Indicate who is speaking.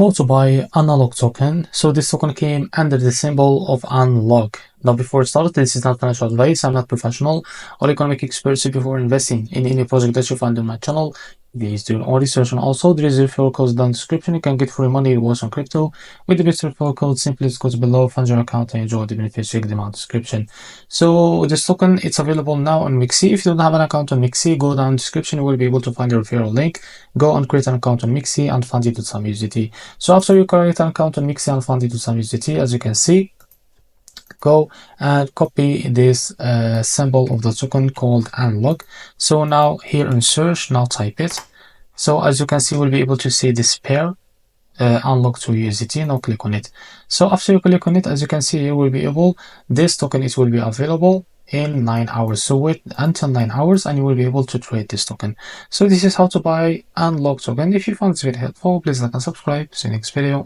Speaker 1: how to buy analog token. So this token came under the symbol of unlog. Now before start, this is not financial advice. I'm not professional or economic expert. So before investing in any project that you find on my channel, please do your own research. And also there is a referral code down in the description. You can get free money rewards on crypto with the best referral code. Simply just go below, fund your account and enjoy the benefits. Check them out in the description. So this token, it's available now on MEXC. If you don't have an account on MEXC, go down in the description. You will be able to find the referral link. Go and create an account on MEXC and fund it with some USDT. So after you create an account on MEXC and fund it with some USDT, as you can see, go and copy this symbol of the token called unlog. So now here in search, now type it. So as you can see, we'll be able to see this pair unlock to USDT. Now click on it. So after you click on it, as you can see, you will be able, this token, it will be available in 9 hours. So wait until 9 hours and you will be able to trade this token. So this is how to buy unlock token. If you found this video helpful, please like and subscribe. See you next video.